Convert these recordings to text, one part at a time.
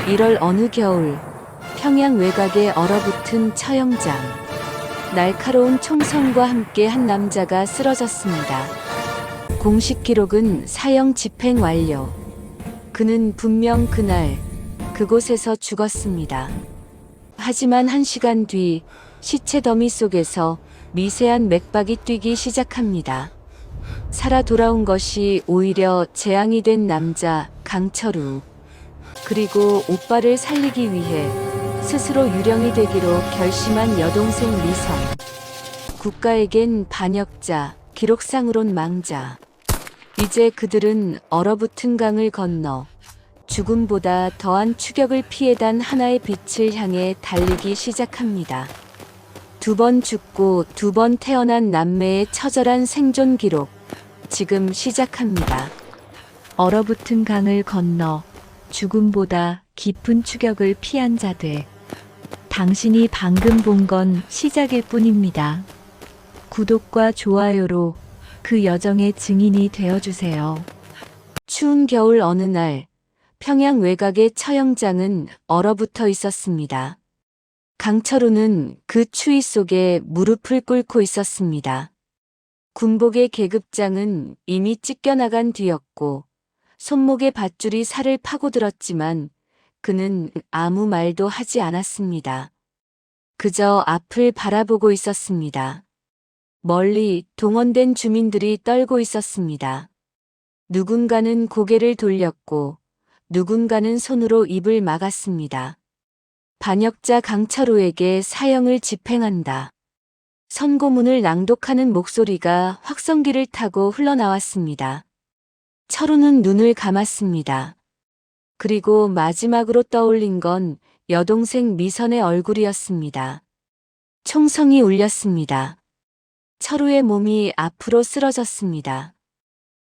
1월 어느 겨울 평양 외곽에 얼어붙은 처형장. 날카로운 총성과 함께 한 남자가 쓰러졌습니다. 공식 기록은 사형 집행 완료. 그는 분명 그날 그곳에서 죽었습니다. 하지만 1시간 뒤 시체 더미 속에서 미세한 맥박이 뛰기 시작합니다. 살아 돌아온 것이 오히려 재앙이 된 남자 강철우. 그리고 오빠를 살리기 위해 스스로 유령이 되기로 결심한 여동생 미선. 국가에겐 반역자, 기록상으론 망자. 이제 그들은 얼어붙은 강을 건너 죽음보다 더한 추격을 피해 단 하나의 빛을 향해 달리기 시작합니다. 2번 죽고 2번 태어난 남매의 처절한 생존 기록, 지금 시작합니다. 얼어붙은 강을 건너 죽음보다 깊은 추격을 피한 자들. 당신이 방금 본 건 시작일 뿐입니다. 구독과 좋아요로 그 여정의 증인이 되어주세요. 추운 겨울 어느 날, 평양 외곽의 처형장은 얼어붙어 있었습니다. 강철우는 그 추위 속에 무릎을 꿇고 있었습니다. 군복의 계급장은 이미 찢겨나간 뒤였고 손목의 밧줄이 살을 파고들었지만 그는 아무 말도 하지 않았습니다. 그저 앞을 바라보고 있었습니다. 멀리 동원된 주민들이 떨고 있었습니다. 누군가는 고개를 돌렸고 누군가는 손으로 입을 막았습니다. 반역자 강철우에게 사형을 집행한다. 선고문을 낭독하는 목소리가 확성기를 타고 흘러나왔습니다. 철우는 눈을 감았습니다. 그리고 마지막으로 떠올린 건 여동생 미선의 얼굴이었습니다. 총성이 울렸습니다. 철우의 몸이 앞으로 쓰러졌습니다.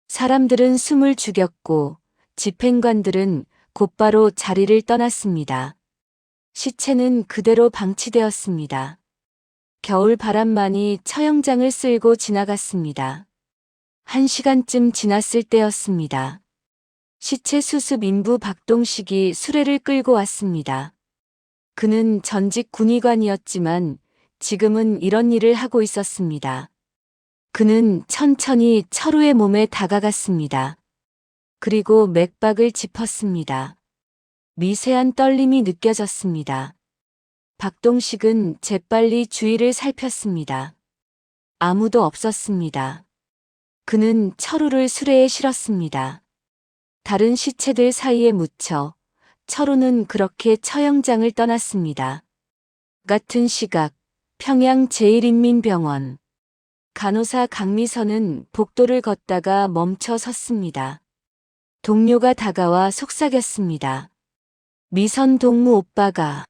사람들은 숨을 죽였고 집행관들은 곧바로 자리를 떠났습니다. 시체는 그대로 방치되었습니다. 겨울 바람만이 처형장을 쓸고 지나갔습니다. 1시간쯤 지났을 때였습니다. 시체 수습 인부 박동식이 수레를 끌고 왔습니다. 그는 전직 군의관이었지만 지금은 이런 일을 하고 있었습니다. 그는 천천히 철우의 몸에 다가갔습니다. 그리고 맥박을 짚었습니다. 미세한 떨림이 느껴졌습니다. 박동식은 재빨리 주위를 살폈습니다. 아무도 없었습니다. 그는 철우를 수레에 실었습니다. 다른 시체들 사이에 묻혀 철우는 그렇게 처형장을 떠났습니다. 같은 시각 평양 제1인민병원. 간호사 강미선은 복도를 걷다가 멈춰 섰습니다. 동료가 다가와 속삭였습니다. 미선 동무 오빠가.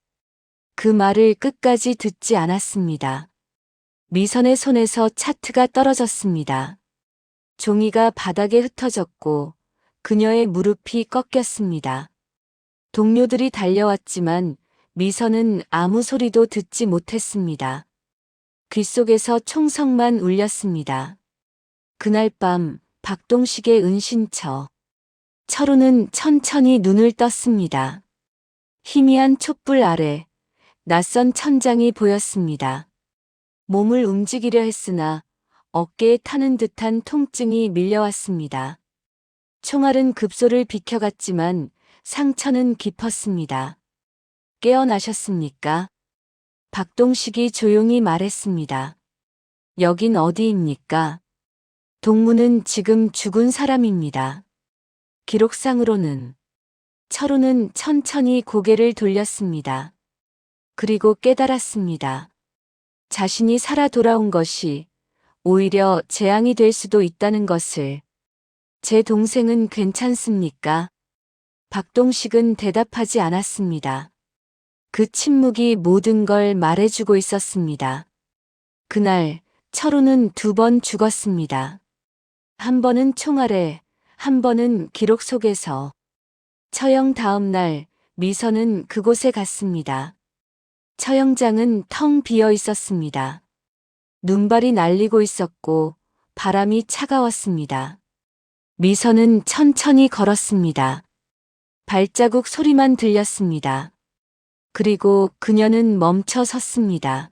그 말을 끝까지 듣지 않았습니다. 미선의 손에서 차트가 떨어졌습니다. 종이가 바닥에 흩어졌고 그녀의 무릎이 꺾였습니다. 동료들이 달려왔지만 미선은 아무 소리도 듣지 못했습니다. 귓속에서 총성만 울렸습니다. 그날 밤 박동식의 은신처. 철우는 천천히 눈을 떴습니다. 희미한 촛불 아래 낯선 천장이 보였습니다. 몸을 움직이려 했으나 어깨에 타는 듯한 통증이 밀려왔습니다. 총알은 급소를 비켜갔지만 상처는 깊었습니다. 깨어나셨습니까? 박동식이 조용히 말했습니다. 여긴 어디입니까? 동무는 지금 죽은 사람입니다. 기록상으로는. 철우는 천천히 고개를 돌렸습니다. 그리고 깨달았습니다. 자신이 살아 돌아온 것이 오히려 재앙이 될 수도 있다는 것을. 제 동생은 괜찮습니까? 박동식은 대답하지 않았습니다. 그 침묵이 모든 걸 말해주고 있었습니다. 그날 철우는 2번 죽었습니다. 한 번은 총알에, 한 번은 기록 속에서. 처형 다음 날 미선은 그곳에 갔습니다. 처형장은 텅 비어 있었습니다. 눈발이 날리고 있었고 바람이 차가웠습니다. 미선은 천천히 걸었습니다. 발자국 소리만 들렸습니다. 그리고 그녀는 멈춰 섰습니다.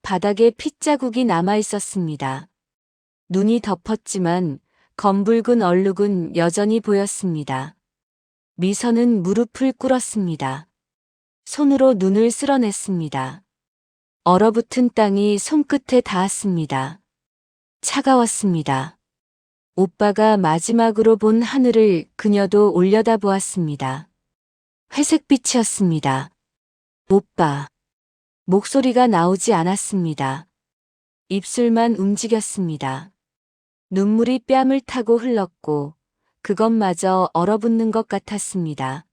바닥에 핏자국이 남아 있었습니다. 눈이 덮었지만 검붉은 얼룩은 여전히 보였습니다. 미선은 무릎을 꿇었습니다. 손으로 눈을 쓸어냈습니다. 얼어붙은 땅이 손끝에 닿았습니다. 차가웠습니다. 오빠가 마지막으로 본 하늘을 그녀도 올려다보았습니다. 회색빛이었습니다. 오빠. 목소리가 나오지 않았습니다. 입술만 움직였습니다. 눈물이 뺨을 타고 흘렀고 그것마저 얼어붙는 것 같았습니다.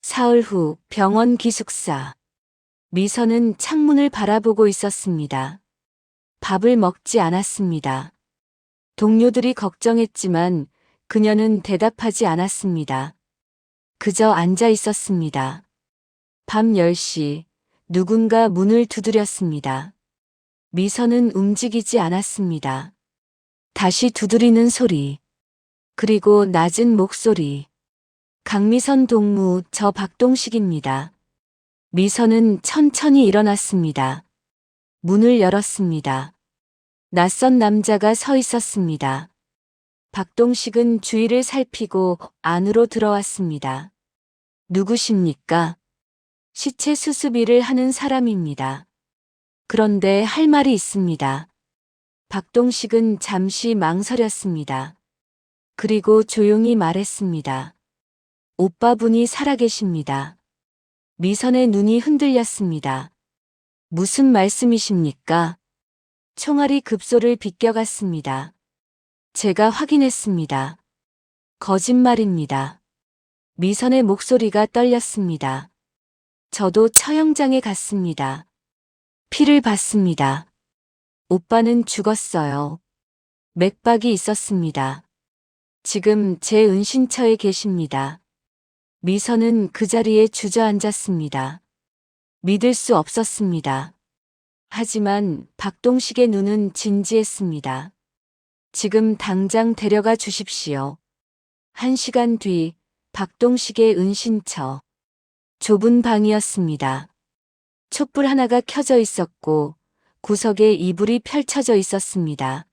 사흘 후 병원 기숙사. 미선은 창문을 바라보고 있었습니다. 밥을 먹지 않았습니다. 동료들이 걱정했지만 그녀는 대답하지 않았습니다. 그저 앉아 있었습니다. 밤 10시 누군가 문을 두드렸습니다. 미선은 움직이지 않았습니다. 다시 두드리는 소리. 그리고 낮은 목소리. 강미선 동무, 저 박동식입니다. 미선은 천천히 일어났습니다. 문을 열었습니다. 낯선 남자가 서 있었습니다. 박동식은 주위를 살피고 안으로 들어왔습니다. 누구십니까? 시체 수습 일을 하는 사람입니다. 그런데 할 말이 있습니다. 박동식은 잠시 망설였습니다. 그리고 조용히 말했습니다. 오빠분이 살아계십니다. 미선의 눈이 흔들렸습니다. 무슨 말씀이십니까? 총알이 급소를 비껴갔습니다. 제가 확인했습니다. 거짓말입니다. 미선의 목소리가 떨렸습니다. 저도 처형장에 갔습니다. 피를 봤습니다. 오빠는 죽었어요. 맥박이 있었습니다. 지금 제 은신처에 계십니다. 미선은 그 자리에 주저앉았습니다. 믿을 수 없었습니다. 하지만 박동식의 눈은 진지했습니다. 지금 당장 데려가 주십시오. 1시간 뒤 박동식의 은신처. 좁은 방이었습니다. 촛불 하나가 켜져 있었고 구석에 이불이 펼쳐져 있었습니다.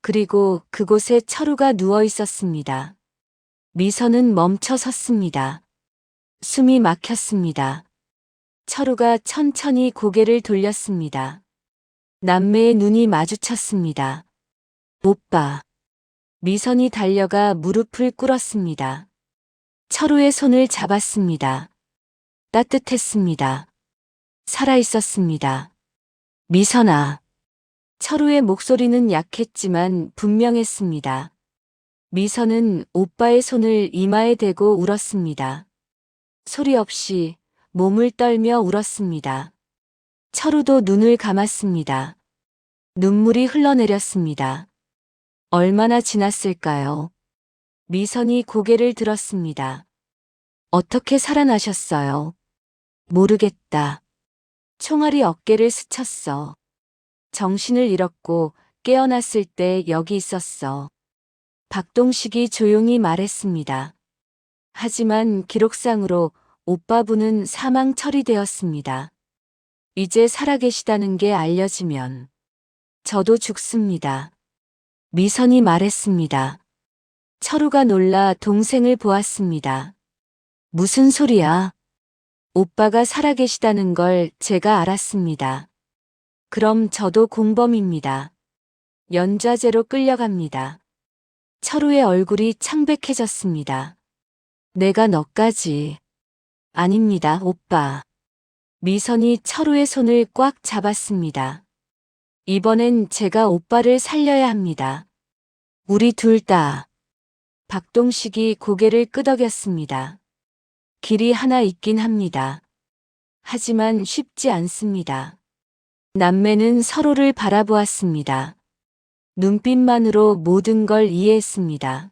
그리고 그곳에 철우가 누워 있었습니다. 미선은 멈춰 섰습니다. 숨이 막혔습니다. 철우가 천천히 고개를 돌렸습니다. 남매의 눈이 마주쳤습니다. 오빠. 미선이 달려가 무릎을 꿇었습니다. 철우의 손을 잡았습니다. 따뜻했습니다. 살아있었습니다. 미선아. 철우의 목소리는 약했지만 분명했습니다. 미선은 오빠의 손을 이마에 대고 울었습니다. 소리 없이 몸을 떨며 울었습니다. 철우도 눈을 감았습니다. 눈물이 흘러내렸습니다. 얼마나 지났을까요? 미선이 고개를 들었습니다. 어떻게 살아나셨어요? 모르겠다. 총알이 어깨를 스쳤어. 정신을 잃었고 깨어났을 때 여기 있었어. 박동식이 조용히 말했습니다. 하지만 기록상으로 오빠분은 사망 처리되었습니다. 이제 살아계시다는 게 알려지면 저도 죽습니다. 미선이 말했습니다. 철우가 놀라 동생을 보았습니다. 무슨 소리야? 오빠가 살아계시다는 걸 제가 알았습니다. 그럼 저도 공범입니다. 연좌제로 끌려갑니다. 철우의 얼굴이 창백해졌습니다. 내가 너까지. 아닙니다, 오빠. 미선이 철우의 손을 꽉 잡았습니다. 이번엔 제가 오빠를 살려야 합니다. 우리 둘 다. 박동식이 고개를 끄덕였습니다. 길이 하나 있긴 합니다. 하지만 쉽지 않습니다. 남매는 서로를 바라보았습니다. 눈빛만으로 모든 걸 이해했습니다.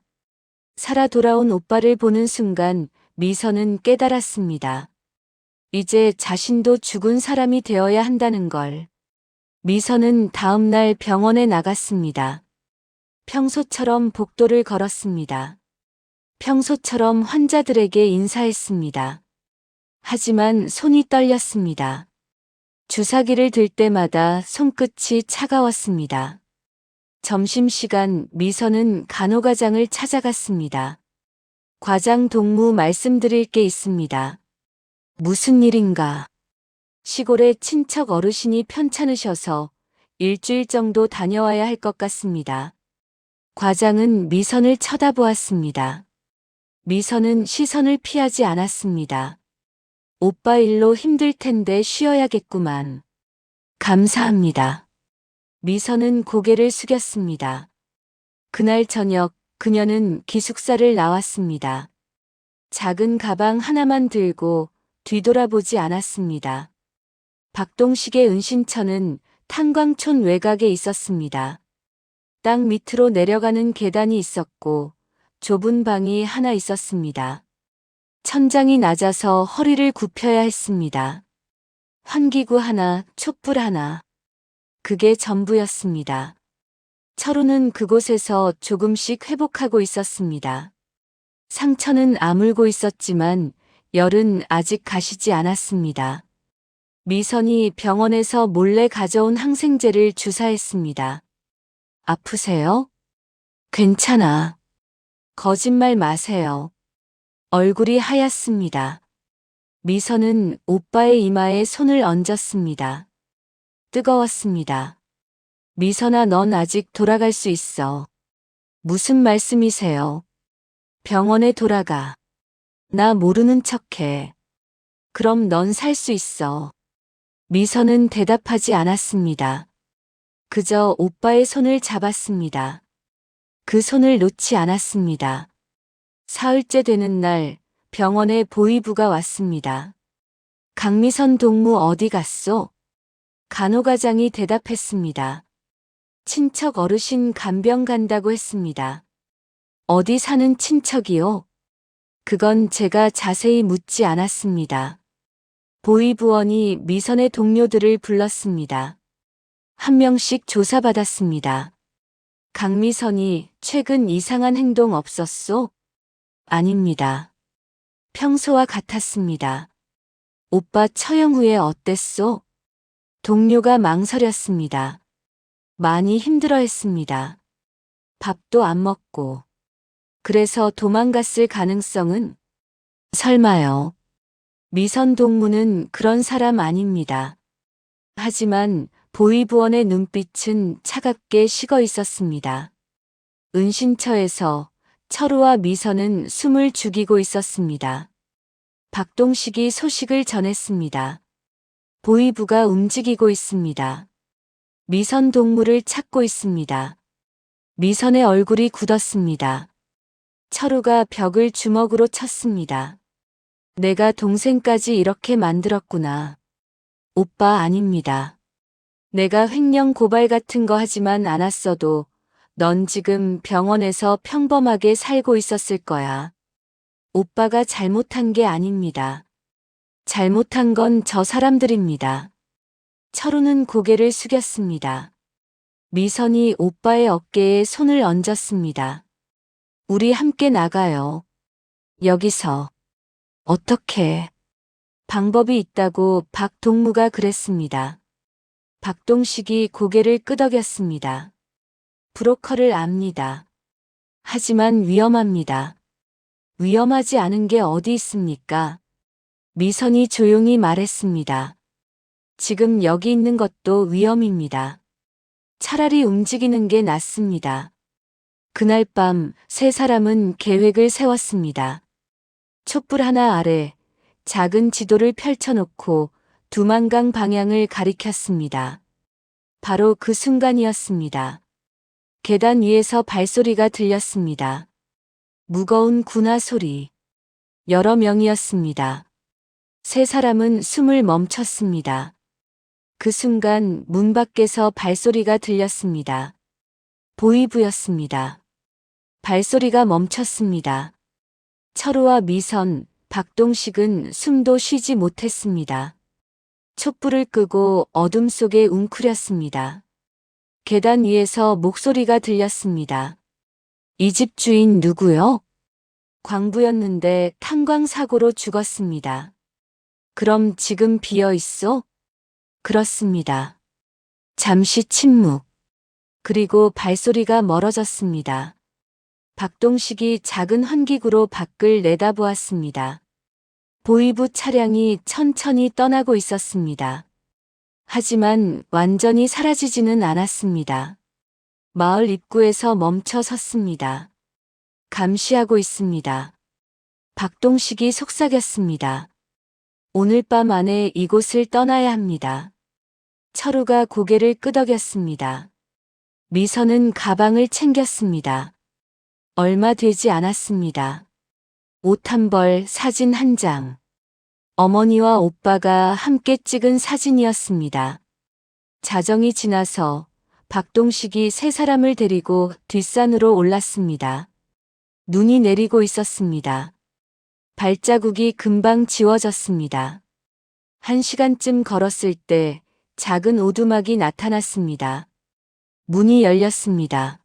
살아 돌아온 오빠를 보는 순간 미선은 깨달았습니다. 이제 자신도 죽은 사람이 되어야 한다는 걸. 미선은 다음 날 병원에 나갔습니다. 평소처럼 복도를 걸었습니다. 평소처럼 환자들에게 인사했습니다. 하지만 손이 떨렸습니다. 주사기를 들 때마다 손끝이 차가웠습니다. 점심시간 미선은 간호과장을 찾아갔습니다. 과장 동무 말씀드릴 게 있습니다. 무슨 일인가? 시골에 친척 어르신이 편찮으셔서 일주일 정도 다녀와야 할 것 같습니다. 과장은 미선을 쳐다보았습니다. 미선은 시선을 피하지 않았습니다. 오빠 일로 힘들 텐데 쉬어야겠구만. 감사합니다. 미선은 고개를 숙였습니다. 그날 저녁 그녀는 기숙사를 나왔습니다. 작은 가방 하나만 들고 뒤돌아보지 않았습니다. 박동식의 은신처는 탄광촌 외곽에 있었습니다. 땅 밑으로 내려가는 계단이 있었고 좁은 방이 하나 있었습니다. 천장이 낮아서 허리를 굽혀야 했습니다. 환기구 하나, 촛불 하나. 그게 전부였습니다. 철우는 그곳에서 조금씩 회복하고 있었습니다. 상처는 아물고 있었지만 열은 아직 가시지 않았습니다. 미선이 병원에서 몰래 가져온 항생제를 주사했습니다. 아프세요? 괜찮아. 거짓말 마세요. 얼굴이 하얗습니다. 미선은 오빠의 이마에 손을 얹었습니다. 뜨거웠습니다. 미선아, 넌 아직 돌아갈 수 있어. 무슨 말씀이세요? 병원에 돌아가. 나 모르는 척해. 그럼 넌 살 수 있어. 미선은 대답하지 않았습니다. 그저 오빠의 손을 잡았습니다. 그 손을 놓지 않았습니다. 사흘째 되는 날 병원에 보위부가 왔습니다. 강미선 동무 어디 갔소? 간호과장이 대답했습니다. 친척 어르신 간병 간다고 했습니다. 어디 사는 친척이요? 그건 제가 자세히 묻지 않았습니다. 보위부원이 미선의 동료들을 불렀습니다. 한 명씩 조사받았습니다. 강미선이 최근 이상한 행동 없었소? 아닙니다. 평소와 같았습니다. 오빠 처형 후에 어땠소? 동료가 망설였습니다. 많이 힘들어했습니다. 밥도 안 먹고. 그래서 도망갔을 가능성은? 설마요. 미선 동무는 그런 사람 아닙니다. 하지만 보위부원의 눈빛은 차갑게 식어 있었습니다. 은신처에서 철우와 미선은 숨을 죽이고 있었습니다. 박동식이 소식을 전했습니다. 보위부가 움직이고 있습니다. 미선 동무를 찾고 있습니다. 미선의 얼굴이 굳었습니다. 철우가 벽을 주먹으로 쳤습니다. 내가 동생까지 이렇게 만들었구나. 오빠 아닙니다. 내가 횡령 고발 같은 거 하지만 않았어도 넌 지금 병원에서 평범하게 살고 있었을 거야. 오빠가 잘못한 게 아닙니다. 잘못한 건 저 사람들입니다. 철우는 고개를 숙였습니다. 미선이 오빠의 어깨에 손을 얹었습니다. 우리 함께 나가요. 여기서. 어떻게? 방법이 있다고 박 동무가 그랬습니다. 박동식이 고개를 끄덕였습니다. 브로커를 압니다. 하지만 위험합니다. 위험하지 않은 게 어디 있습니까? 미선이 조용히 말했습니다. 지금 여기 있는 것도 위험입니다. 차라리 움직이는 게 낫습니다. 그날 밤 세 사람은 계획을 세웠습니다. 촛불 하나 아래 작은 지도를 펼쳐놓고 두만강 방향을 가리켰습니다. 바로 그 순간이었습니다. 계단 위에서 발소리가 들렸습니다. 무거운 군화 소리. 여러 명이었습니다. 세 사람은 숨을 멈췄습니다. 그 순간 문 밖에서 발소리가 들렸습니다. 보위부였습니다. 발소리가 멈췄습니다. 철우와 미선, 박동식은 숨도 쉬지 못했습니다. 촛불을 끄고 어둠 속에 웅크렸습니다. 계단 위에서 목소리가 들렸습니다. 이 집 주인 누구요? 광부였는데 탄광사고로 죽었습니다. 그럼 지금 비어 있어? 그렇습니다. 잠시 침묵. 그리고 발소리가 멀어졌습니다. 박동식이 작은 환기구로 밖을 내다보았습니다. 보이부 차량이 천천히 떠나고 있었습니다. 하지만 완전히 사라지지는 않았습니다. 마을 입구에서 멈춰 섰습니다. 감시하고 있습니다. 박동식이 속삭였습니다. 오늘 밤 안에 이곳을 떠나야 합니다. 철우가 고개를 끄덕였습니다. 미선은 가방을 챙겼습니다. 얼마 되지 않았습니다. 옷 한 벌, 사진 한 장. 어머니와 오빠가 함께 찍은 사진이었습니다. 자정이 지나서 박동식이 세 사람을 데리고 뒷산으로 올랐습니다. 눈이 내리고 있었습니다. 발자국이 금방 지워졌습니다. 1시간쯤 걸었을 때 작은 오두막이 나타났습니다. 문이 열렸습니다.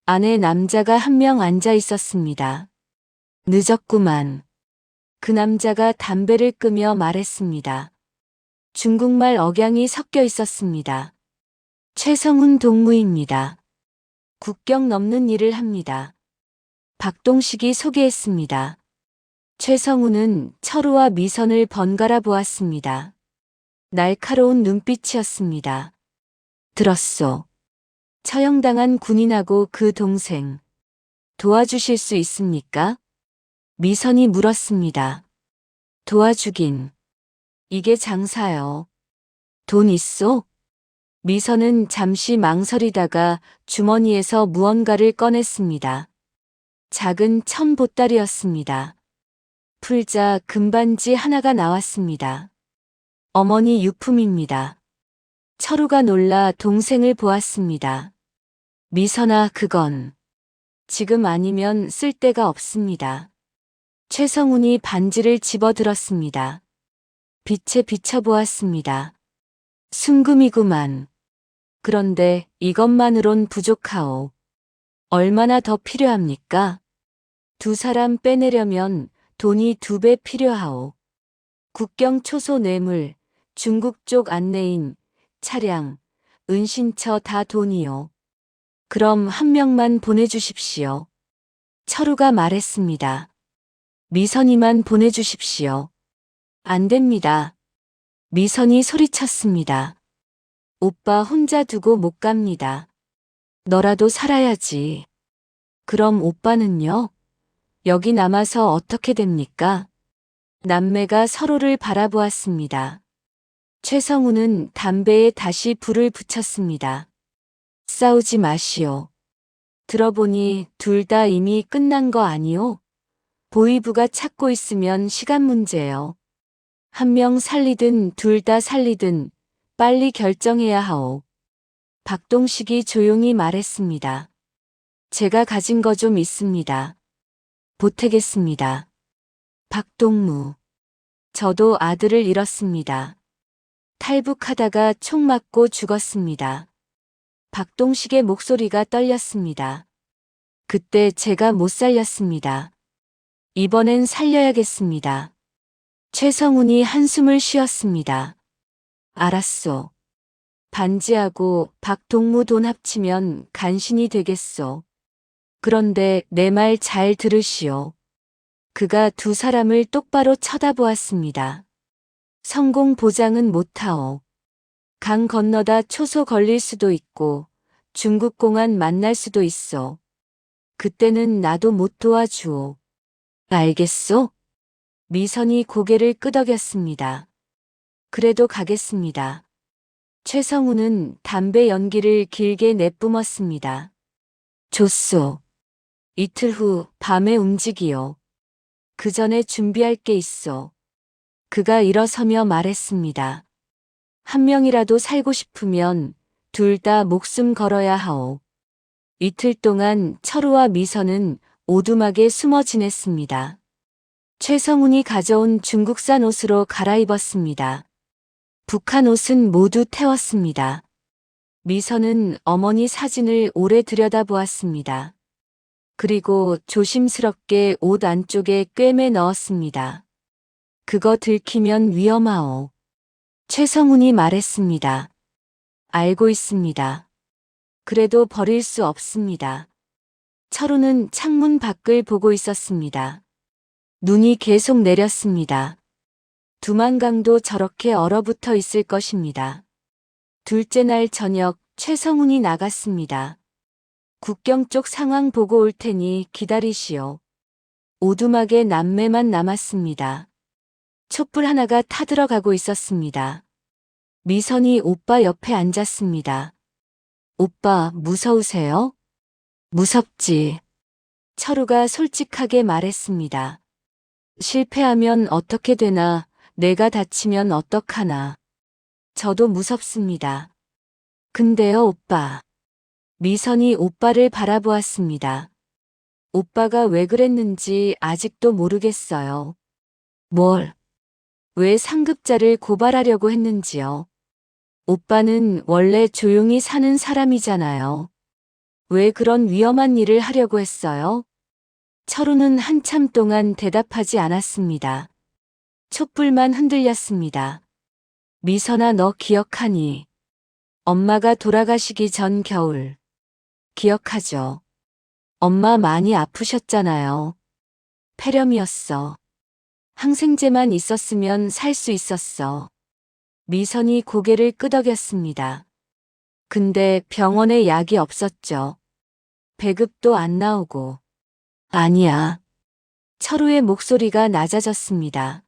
안에 남자가 한 명 앉아 있었습니다. 늦었구만. 그 남자가 담배를 끄며 말했습니다. 중국말 억양이 섞여 있었습니다. 최성훈 동무입니다. 국경 넘는 일을 합니다. 박동식이 소개했습니다. 최성훈은 철우와 미선을 번갈아 보았습니다. 날카로운 눈빛이었습니다. 들었소. 처형당한 군인하고 그 동생. 도와주실 수 있습니까? 미선이 물었습니다. 도와주긴. 이게 장사요. 돈 있소? 미선은 잠시 망설이다가 주머니에서 무언가를 꺼냈습니다. 작은 천 보따리였습니다. 풀자 금반지 하나가 나왔습니다. 어머니 유품입니다. 철우가 놀라 동생을 보았습니다. 미선아, 그건 지금 아니면 쓸 데가 없습니다. 최성훈이 반지를 집어들었습니다. 빛에 비춰보았습니다. 순금이구만. 그런데 이것만으론 부족하오. 얼마나 더 필요합니까? 두 사람 빼내려면 돈이 2배 필요하오. 국경 초소 뇌물, 중국 쪽 안내인, 차량, 은신처 다 돈이요. 그럼 한 명만 보내주십시오. 철우가 말했습니다. 미선이만 보내주십시오. 안 됩니다. 미선이 소리쳤습니다. 오빠 혼자 두고 못 갑니다. 너라도 살아야지. 그럼 오빠는요? 여기 남아서 어떻게 됩니까? 남매가 서로를 바라보았습니다. 최성우는 담배에 다시 불을 붙였습니다. 싸우지 마시오. 들어보니 둘 다 이미 끝난 거 아니오? 보이부가 찾고 있으면 시간 문제요. 한 명 살리든 둘 다 살리든 빨리 결정해야 하오. 박동식이 조용히 말했습니다. 제가 가진 거 좀 있습니다. 보태겠습니다. 박동무. 저도 아들을 잃었습니다. 탈북하다가 총 맞고 죽었습니다. 박동식의 목소리가 떨렸습니다. 그때 제가 못 살렸습니다. 이번엔 살려야겠습니다. 최성훈이 한숨을 쉬었습니다. 알았소. 반지하고 박동무 돈 합치면 간신히 되겠소. 그런데 내 말 잘 들으시오. 그가 두 사람을 똑바로 쳐다보았습니다. 성공 보장은 못하오. 강 건너다 초소 걸릴 수도 있고 중국 공안 만날 수도 있어. 그때는 나도 못 도와주오. 알겠소? 미선이 고개를 끄덕였습니다. 그래도 가겠습니다. 최성우는 담배 연기를 길게 내뿜었습니다. 좋소. 이틀 후 밤에 움직이오. 그 전에 준비할 게 있어. 그가 일어서며 말했습니다. 한 명이라도 살고 싶으면 둘 다 목숨 걸어야 하오. 이틀 동안 철우와 미선은 오두막에 숨어 지냈습니다. 최성훈이 가져온 중국산 옷으로 갈아입었습니다. 북한 옷은 모두 태웠습니다. 미선은 어머니 사진을 오래 들여다보았습니다. 그리고 조심스럽게 옷 안쪽에 꿰매 넣었습니다. 그거 들키면 위험하오. 최성훈이 말했습니다. 알고 있습니다. 그래도 버릴 수 없습니다. 철우는 창문 밖을 보고 있었습니다. 눈이 계속 내렸습니다. 두만강도 저렇게 얼어붙어 있을 것입니다. 둘째 날 저녁 최성훈이 나갔습니다. 국경 쪽 상황 보고 올 테니 기다리시오. 오두막에 남매만 남았습니다. 촛불 하나가 타들어가고 있었습니다. 미선이 오빠 옆에 앉았습니다. 오빠 무서우세요? 무섭지. 철우가 솔직하게 말했습니다. 실패하면 어떻게 되나, 내가 다치면 어떡하나. 저도 무섭습니다. 근데요, 오빠. 미선이 오빠를 바라보았습니다. 오빠가 왜 그랬는지 아직도 모르겠어요. 뭘? 왜 상급자를 고발하려고 했는지요? 오빠는 원래 조용히 사는 사람이잖아요. 왜 그런 위험한 일을 하려고 했어요? 철우는 한참 동안 대답하지 않았습니다. 촛불만 흔들렸습니다. 미선아, 너 기억하니? 엄마가 돌아가시기 전 겨울. 기억하죠? 엄마 많이 아프셨잖아요. 폐렴이었어. 항생제만 있었으면 살 수 있었어. 미선이 고개를 끄덕였습니다. 근데 병원에 약이 없었죠. 배급도 안 나오고. 아니야. 철우의 목소리가 낮아졌습니다.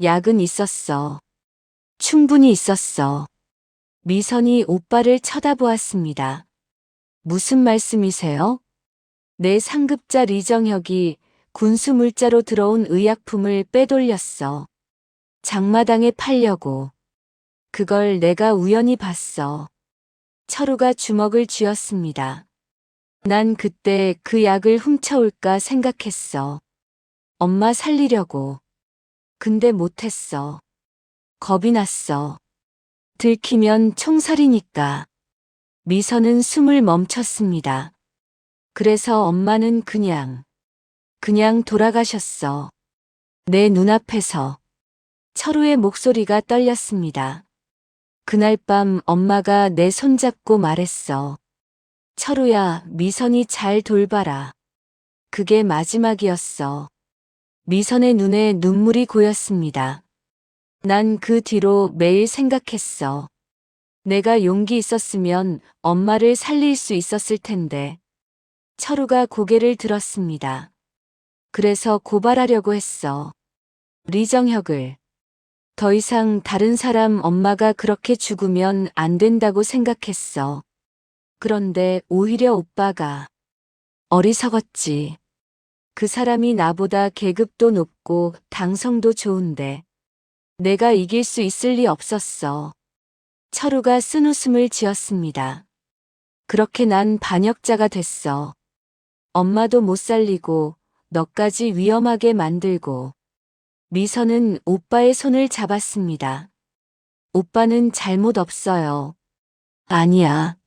약은 있었어. 충분히 있었어. 미선이 오빠를 쳐다보았습니다. 무슨 말씀이세요? 내 상급자 리정혁이 군수 물자로 들어온 의약품을 빼돌렸어. 장마당에 팔려고. 그걸 내가 우연히 봤어. 철우가 주먹을 쥐었습니다. 난 그때 그 약을 훔쳐올까 생각했어. 엄마 살리려고. 근데 못했어. 겁이 났어. 들키면 총살이니까. 미선은 숨을 멈췄습니다. 그래서 엄마는 그냥 돌아가셨어. 내 눈앞에서. 철우의 목소리가 떨렸습니다. 그날 밤 엄마가 내 손잡고 말했어. 철우야, 미선이 잘 돌봐라. 그게 마지막이었어. 미선의 눈에 눈물이 고였습니다. 난 그 뒤로 매일 생각했어. 내가 용기 있었으면 엄마를 살릴 수 있었을 텐데. 철우가 고개를 들었습니다. 그래서 고발하려고 했어. 리정혁을. 더 이상 다른 사람 엄마가 그렇게 죽으면 안 된다고 생각했어. 그런데 오히려 오빠가 어리석었지. 그 사람이 나보다 계급도 높고 당성도 좋은데 내가 이길 수 있을 리 없었어. 철우가 쓴웃음을 지었습니다. 그렇게 난 반역자가 됐어. 엄마도 못 살리고 너까지 위험하게 만들고. 미선은 오빠의 손을 잡았습니다. 오빠는 잘못 없어요. 아니야.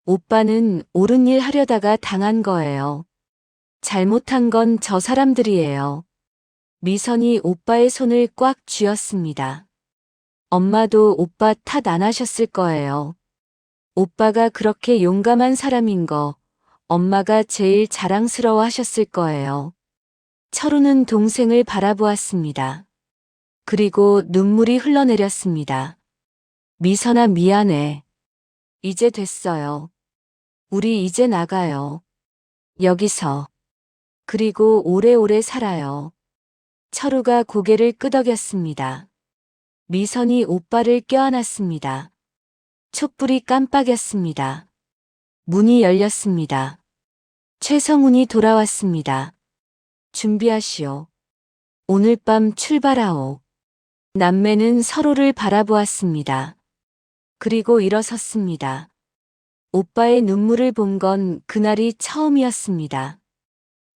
오빠는 옳은 일 하려다가 당한 거예요. 잘못한 건 저 사람들이에요. 미선이 오빠의 손을 꽉 쥐었습니다. 엄마도 오빠 탓 안 하셨을 거예요. 오빠가 그렇게 용감한 사람인 거 엄마가 제일 자랑스러워 하셨을 거예요. 철우는 동생을 바라보았습니다. 그리고 눈물이 흘러내렸습니다. 미선아, 미안해. 이제 됐어요. 우리 이제 나가요. 여기서. 그리고 오래오래 살아요. 철우가 고개를 끄덕였습니다. 미선이 오빠를 껴안았습니다. 촛불이 깜빡였습니다. 문이 열렸습니다. 최성훈이 돌아왔습니다. 준비하시오. 오늘 밤 출발하오. 남매는 서로를 바라보았습니다. 그리고 일어섰습니다. 오빠의 눈물을 본 건 그날이 처음이었습니다.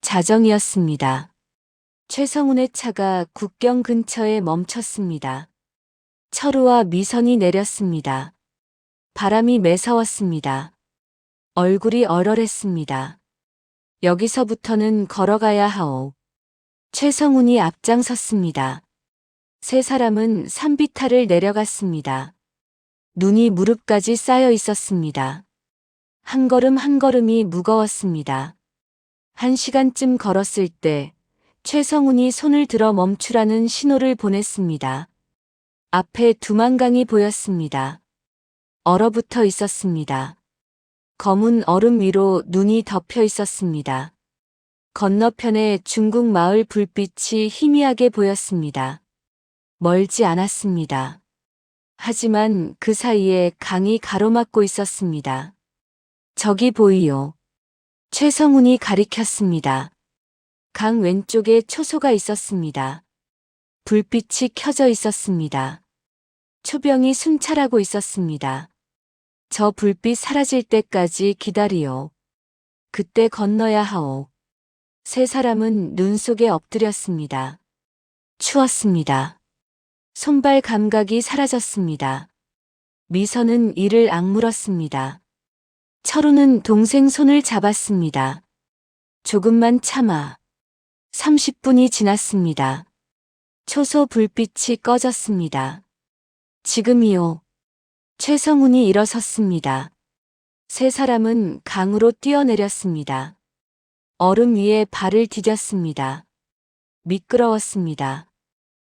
자정이었습니다. 최성훈의 차가 국경 근처에 멈췄습니다. 철우와 미선이 내렸습니다. 바람이 매서웠습니다. 얼굴이 얼얼했습니다. 여기서부터는 걸어가야 하오. 최성훈이 앞장섰습니다. 세 사람은 산비탈을 내려갔습니다. 눈이 무릎까지 쌓여 있었습니다. 한 걸음 한 걸음이 무거웠습니다. 1시간쯤 걸었을 때 최성훈이 손을 들어 멈추라는 신호를 보냈습니다. 앞에 두만강이 보였습니다. 얼어붙어 있었습니다. 검은 얼음 위로 눈이 덮여 있었습니다. 건너편에 중국 마을 불빛이 희미하게 보였습니다. 멀지 않았습니다. 하지만 그 사이에 강이 가로막고 있었습니다. 저기 보이요. 최성훈이 가리켰습니다. 강 왼쪽에 초소가 있었습니다. 불빛이 켜져 있었습니다. 초병이 순찰하고 있었습니다. 저 불빛 사라질 때까지 기다리오. 그때 건너야 하오. 세 사람은 눈 속에 엎드렸습니다. 추웠습니다. 손발 감각이 사라졌습니다. 미선은 이를 악물었습니다. 철우는 동생 손을 잡았습니다. 조금만 참아. 30분이 지났습니다. 초소 불빛이 꺼졌습니다. 지금이요. 최성훈이 일어섰습니다. 세 사람은 강으로 뛰어내렸습니다. 얼음 위에 발을 디뎠습니다. 미끄러웠습니다.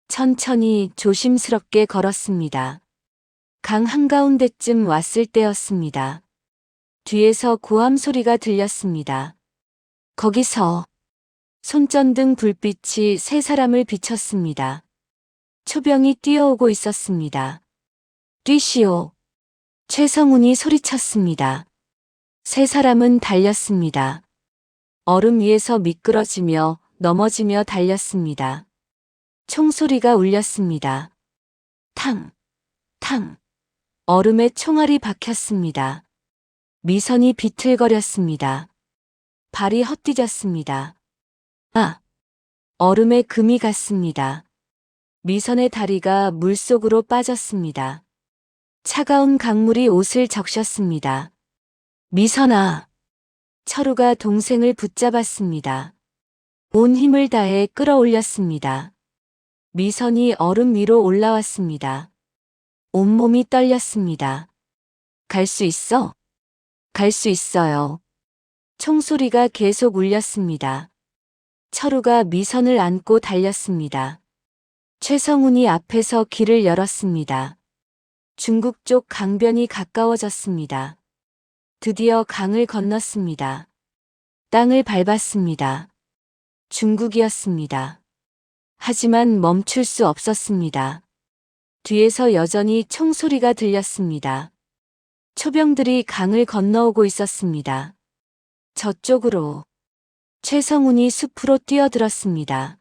천천히 조심스럽게 걸었습니다. 강 한가운데쯤 왔을 때였습니다. 뒤에서 고함 소리가 들렸습니다. 거기서 손전등 불빛이 세 사람을 비췄습니다. 초병이 뛰어오고 있었습니다. 뛰시오. 최성훈이 소리쳤습니다. 세 사람은 달렸습니다. 얼음 위에서 미끄러지며 넘어지며 달렸습니다. 총소리가 울렸습니다. 탕, 탕. 얼음에 총알이 박혔습니다. 미선이 비틀거렸습니다. 발이 헛디뎠습니다. 아! 얼음에 금이 갔습니다. 미선의 다리가 물속으로 빠졌습니다. 차가운 강물이 옷을 적셨습니다. 미선아! 철우가 동생을 붙잡았습니다. 온 힘을 다해 끌어올렸습니다. 미선이 얼음 위로 올라왔습니다. 온몸이 떨렸습니다. 갈 수 있어? 갈 수 있어요. 총소리가 계속 울렸습니다. 철우가 미선을 안고 달렸습니다. 최성훈이 앞에서 길을 열었습니다. 중국 쪽 강변이 가까워졌습니다. 드디어 강을 건넜습니다. 땅을 밟았습니다. 중국이었습니다. 하지만 멈출 수 없었습니다. 뒤에서 여전히 총소리가 들렸습니다. 초병들이 강을 건너오고 있었습니다. 저쪽으로. 최성훈이 숲으로 뛰어들었습니다.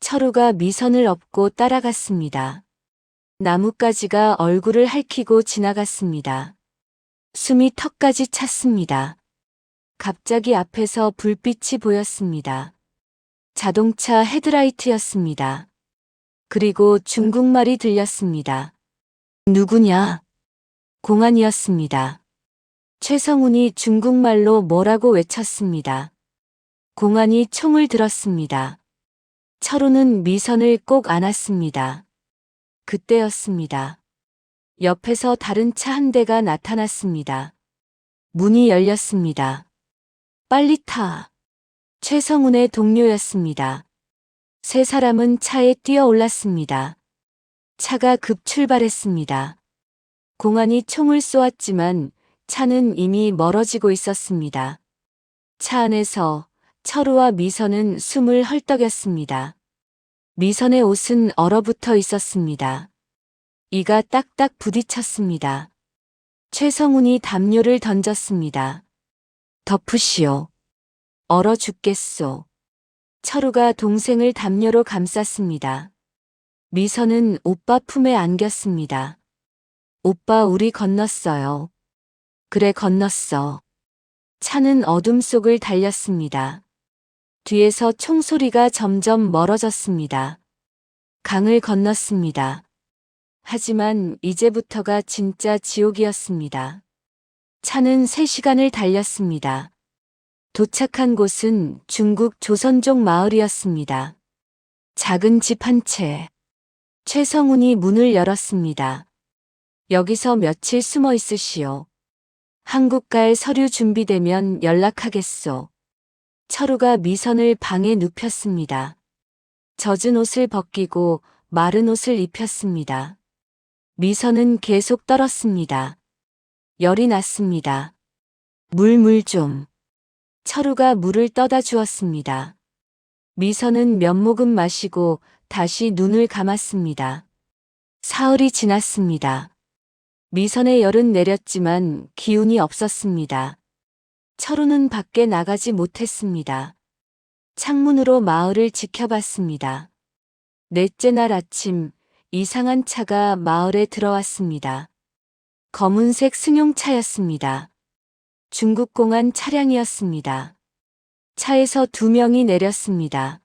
철우가 미선을 업고 따라갔습니다. 나뭇가지가 얼굴을 핥히고 지나갔습니다. 숨이 턱까지 찼습니다. 갑자기 앞에서 불빛이 보였습니다. 자동차 헤드라이트였습니다. 그리고 중국말이 들렸습니다. 누구냐? 공안이었습니다. 최성훈이 중국말로 뭐라고 외쳤습니다. 공안이 총을 들었습니다. 철우는 미선을 꼭 안았습니다. 그때였습니다. 옆에서 다른 차 한 대가 나타났습니다. 문이 열렸습니다. 빨리 타. 최성훈의 동료였습니다. 세 사람은 차에 뛰어 올랐습니다. 차가 급 출발했습니다. 공안이 총을 쏘았지만 차는 이미 멀어지고 있었습니다. 차 안에서 철우와 미선은 숨을 헐떡였습니다. 미선의 옷은 얼어붙어 있었습니다. 이가 딱딱 부딪혔습니다. 최성훈이 담요를 던졌습니다. 덮으시오. 얼어 죽겠소. 철우가 동생을 담요로 감쌌습니다. 미선은 오빠 품에 안겼습니다. 오빠 우리 건넜어요. 그래 건넜어. 차는 어둠 속을 달렸습니다. 뒤에서 총소리가 점점 멀어졌습니다. 강을 건넜습니다. 하지만 이제부터가 진짜 지옥이었습니다. 차는 3시간을 달렸습니다. 도착한 곳은 중국 조선족 마을이었습니다. 작은 집 한 채. 최성훈이 문을 열었습니다. 여기서 며칠 숨어 있으시오. 한국 갈 서류 준비되면 연락하겠소. 철우가 미선을 방에 눕혔습니다. 젖은 옷을 벗기고 마른 옷을 입혔습니다. 미선은 계속 떨었습니다. 열이 났습니다. 물 좀. 철우가 물을 떠다 주었습니다. 미선은 몇 모금 마시고 다시 눈을 감았습니다. 사흘이 지났습니다. 미선의 열은 내렸지만 기운이 없었습니다. 철우는 밖에 나가지 못했습니다. 창문으로 마을을 지켜봤습니다. 넷째 날 아침 이상한 차가 마을에 들어왔습니다. 검은색 승용차였습니다. 중국공안 차량이었습니다. 차에서 2명이 내렸습니다.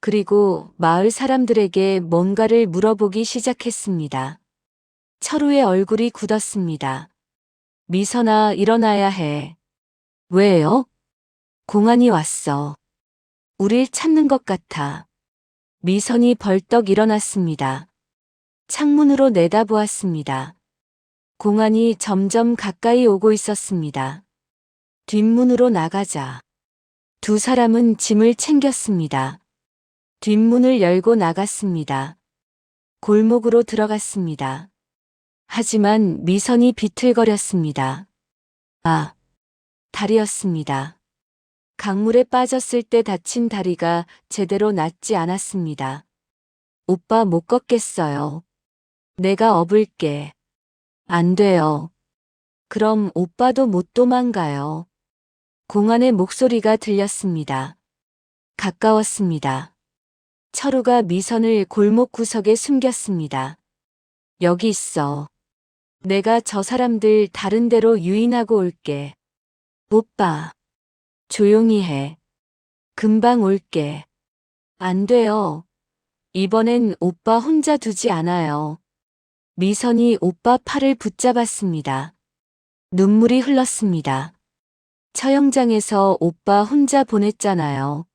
그리고 마을 사람들에게 뭔가를 물어보기 시작했습니다. 철우의 얼굴이 굳었습니다. 미선아, 일어나야 해. 왜요? 공안이 왔어. 우릴 찾는 것 같아. 미선이 벌떡 일어났습니다. 창문으로 내다보았습니다. 공안이 점점 가까이 오고 있었습니다. 뒷문으로 나가자. 2 사람은 짐을 챙겼습니다. 뒷문을 열고 나갔습니다. 골목으로 들어갔습니다. 하지만 미선이 비틀거렸습니다. 다리였습니다. 강물에 빠졌을 때 다친 다리가 제대로 낫지 않았습니다. 오빠 못 걷겠어요. 내가 업을게. 안 돼요. 그럼 오빠도 못 도망가요. 공안의 목소리가 들렸습니다. 가까웠습니다. 철우가 미선을 골목 구석에 숨겼습니다. 여기 있어. 내가 저 사람들 다른 데로 유인하고 올게. 오빠. 조용히 해. 금방 올게. 안 돼요. 이번엔 오빠 혼자 두지 않아요. 미선이 오빠 팔을 붙잡았습니다. 눈물이 흘렀습니다. 처형장에서 오빠 혼자 보냈잖아요.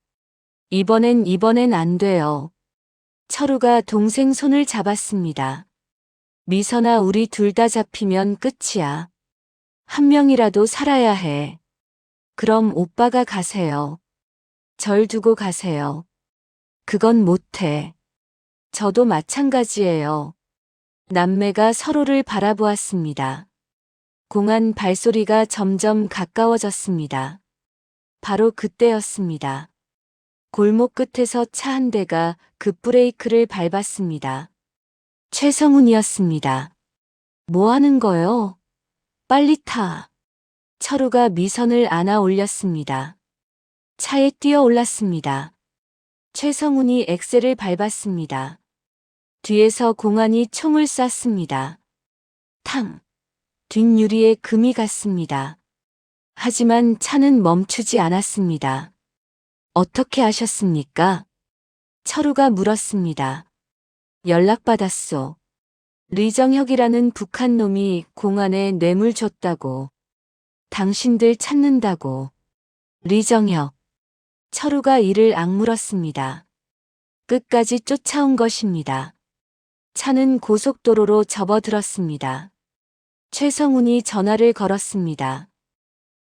이번엔 안 돼요. 철우가 동생 손을 잡았습니다. 미선아, 우리 둘 다 잡히면 끝이야. 한 명이라도 살아야 해. 그럼 오빠가 가세요. 절 두고 가세요. 그건 못해. 저도 마찬가지예요. 남매가 서로를 바라보았습니다. 공안 발소리가 점점 가까워졌습니다. 바로 그때였습니다. 골목 끝에서 차 한 대가 급브레이크를 밟았습니다. 최성훈이었습니다. 뭐 하는 거요? 빨리 타. 철우가 미선을 안아 올렸습니다. 차에 뛰어 올랐습니다. 최성훈이 엑셀을 밟았습니다. 뒤에서 공안이 총을 쐈습니다. 탕! 뒷유리에 금이 갔습니다. 하지만 차는 멈추지 않았습니다. 어떻게 아셨습니까? 철우가 물었습니다. 연락받았소. 리정혁이라는 북한 놈이 공안에 뇌물 줬다고. 당신들 찾는다고. 리정혁. 철우가 이를 악물었습니다. 끝까지 쫓아온 것입니다. 차는 고속도로로 접어들었습니다. 최성훈이 전화를 걸었습니다.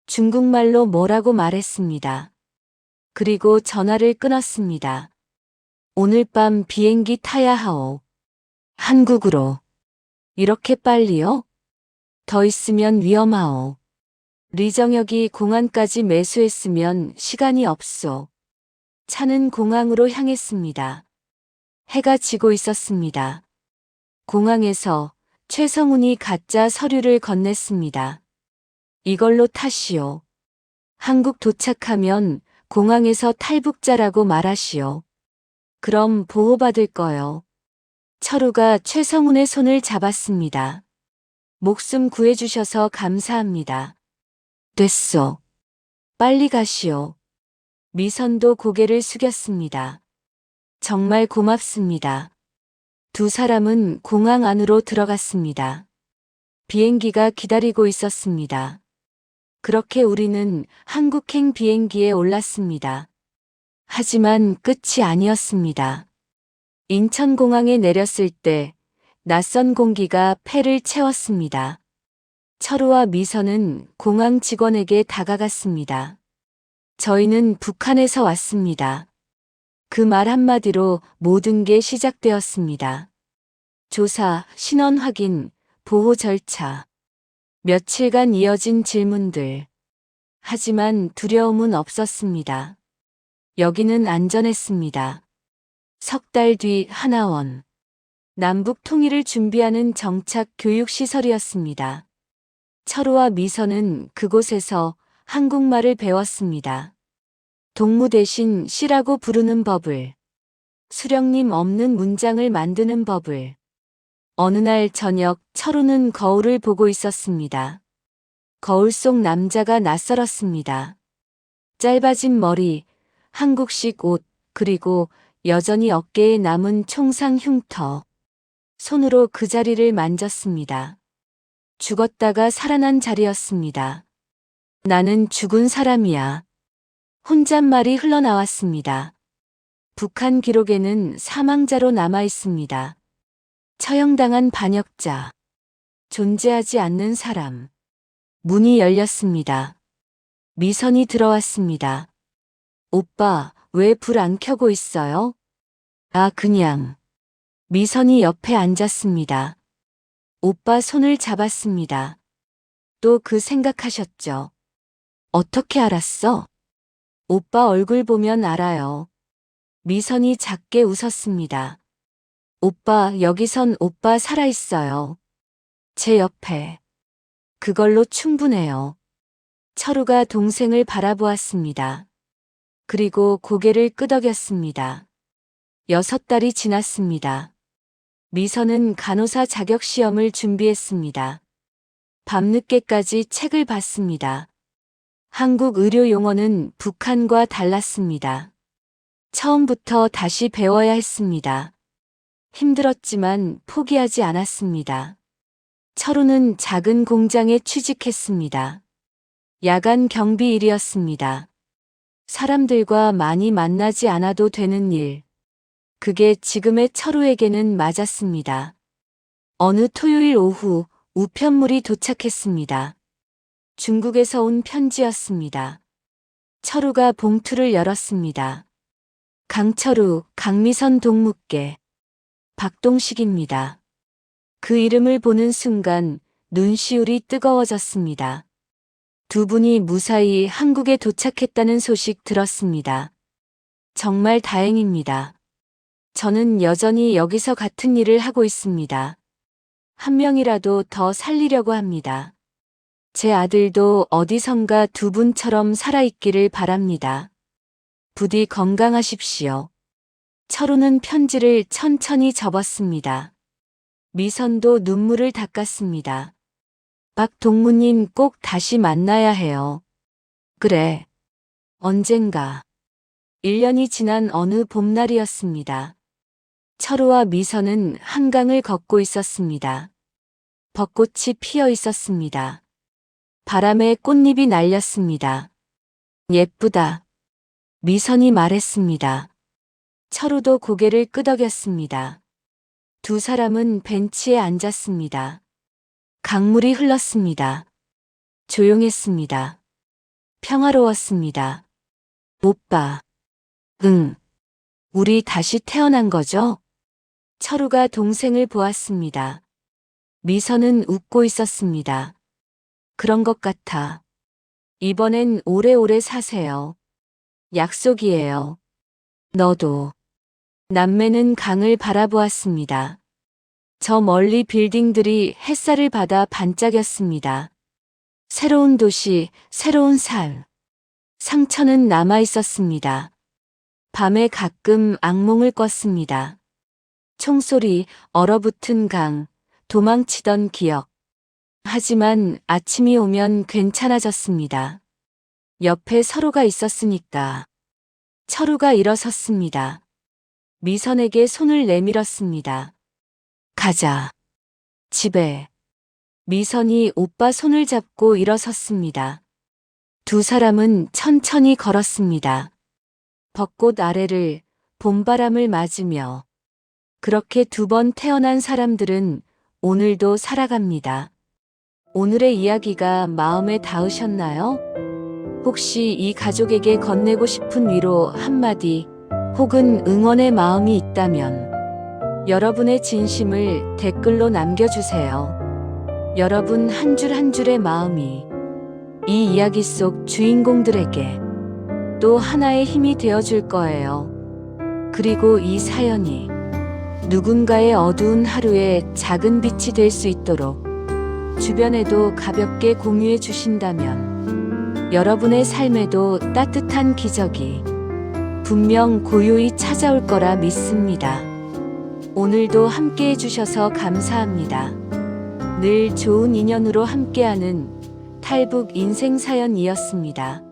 중국말로 뭐라고 말했습니다. 그리고 전화를 끊었습니다. 오늘 밤 비행기 타야 하오. 한국으로. 이렇게 빨리요? 더 있으면 위험하오. 리정혁이 공항까지 매수했으면 시간이 없소. 차는 공항으로 향했습니다. 해가 지고 있었습니다. 공항에서 최성훈이 가짜 서류를 건넸습니다. 이걸로 타시오. 한국 도착하면 공항에서 탈북자라고 말하시오. 그럼 보호받을 거요. 철우가 최성훈의 손을 잡았습니다. 목숨 구해주셔서 감사합니다. 됐소. 빨리 가시오. 미선도 고개를 숙였습니다. 정말 고맙습니다. 2 사람은 공항 안으로 들어갔습니다. 비행기가 기다리고 있었습니다. 그렇게 우리는 한국행 비행기에 올랐습니다. 하지만 끝이 아니었습니다. 인천공항에 내렸을 때 낯선 공기가 폐를 채웠습니다. 철우와 미선은 공항 직원에게 다가갔습니다. 저희는 북한에서 왔습니다. 그 말 한마디로 모든 게 시작되었습니다. 조사, 신원 확인, 보호 절차. 며칠간 이어진 질문들. 하지만 두려움은 없었습니다. 여기는 안전했습니다. 석 달 뒤 하나원. 남북 통일을 준비하는 정착 교육시설이었습니다. 철우와 미선은 그곳에서 한국말을 배웠습니다. 동무 대신 씨라고 부르는 법을, 수령님 없는 문장을 만드는 법을. 어느 날 저녁 철우는 거울을 보고 있었습니다. 거울 속 남자가 낯설었습니다. 짧아진 머리, 한국식 옷, 그리고 여전히 어깨에 남은 총상 흉터. 손으로 그 자리를 만졌습니다. 죽었다가 살아난 자리였습니다. 나는 죽은 사람이야. 혼잣말이 흘러나왔습니다. 북한 기록에는 사망자로 남아 있습니다. 처형당한 반역자. 존재하지 않는 사람. 문이 열렸습니다. 미선이 들어왔습니다. 오빠, 왜 불 안 켜고 있어요? 아, 그냥. 미선이 옆에 앉았습니다. 오빠 손을 잡았습니다. 또 그 생각하셨죠? 어떻게 알았어? 오빠 얼굴 보면 알아요. 미선이 작게 웃었습니다. 오빠, 여기선 오빠 살아있어요. 제 옆에. 그걸로 충분해요. 철우가 동생을 바라보았습니다. 그리고 고개를 끄덕였습니다. 6달이 지났습니다. 미선은 간호사 자격 시험을 준비했습니다. 밤늦게까지 책을 봤습니다. 한국 의료 용어는 북한과 달랐습니다. 처음부터 다시 배워야 했습니다. 힘들었지만 포기하지 않았습니다. 철우는 작은 공장에 취직했습니다. 야간 경비 일이었습니다. 사람들과 많이 만나지 않아도 되는 일. 그게 지금의 철우에게는 맞았습니다. 어느 토요일 오후 우편물이 도착했습니다. 중국에서 온 편지였습니다. 철우가 봉투를 열었습니다. 강철우, 강미선 동무께. 박동식입니다. 그 이름을 보는 순간 눈시울이 뜨거워졌습니다. 두 분이 무사히 한국에 도착했다는 소식 들었습니다. 정말 다행입니다. 저는 여전히 여기서 같은 일을 하고 있습니다. 한 명이라도 더 살리려고 합니다. 제 아들도 어디선가 두 분처럼 살아있기를 바랍니다. 부디 건강하십시오. 철우는 편지를 천천히 접었습니다. 미선도 눈물을 닦았습니다. 박 동무님 꼭 다시 만나야 해요. 그래. 언젠가. 1년이 지난 어느 봄날이었습니다. 철우와 미선은 한강을 걷고 있었습니다. 벚꽃이 피어 있었습니다. 바람에 꽃잎이 날렸습니다. 예쁘다. 미선이 말했습니다. 철우도 고개를 끄덕였습니다. 두 사람은 벤치에 앉았습니다. 강물이 흘렀습니다. 조용했습니다. 평화로웠습니다. 오빠. 응. 우리 다시 태어난 거죠? 철우가 동생을 보았습니다. 미선은 웃고 있었습니다. 그런 것 같아. 이번엔 오래오래 사세요. 약속이에요. 너도. 남매는 강을 바라보았습니다. 저 멀리 빌딩들이 햇살을 받아 반짝였습니다. 새로운 도시, 새로운 삶. 상처는 남아 있었습니다. 밤에 가끔 악몽을 꿨습니다. 총소리, 얼어붙은 강, 도망치던 기억. 하지만 아침이 오면 괜찮아졌습니다. 옆에 서로가 있었으니까. 철우가 일어섰습니다. 미선에게 손을 내밀었습니다. 가자. 집에. 미선이 오빠 손을 잡고 일어섰습니다. 두 사람은 천천히 걸었습니다. 벚꽃 아래를 봄바람을 맞으며. 그렇게 두 번 태어난 사람들은 오늘도 살아갑니다. 오늘의 이야기가 마음에 닿으셨나요? 혹시 이 가족에게 건네고 싶은 위로 한마디 혹은 응원의 마음이 있다면 여러분의 진심을 댓글로 남겨주세요. 여러분 한 줄 한 줄의 마음이 이 이야기 속 주인공들에게 또 하나의 힘이 되어줄 거예요. 그리고 이 사연이 누군가의 어두운 하루에 작은 빛이 될 수 있도록 주변에도 가볍게 공유해 주신다면 여러분의 삶에도 따뜻한 기적이 분명 고요히 찾아올 거라 믿습니다. 오늘도 함께 해주셔서 감사합니다. 늘 좋은 인연으로 함께하는 탈북 인생사연이었습니다.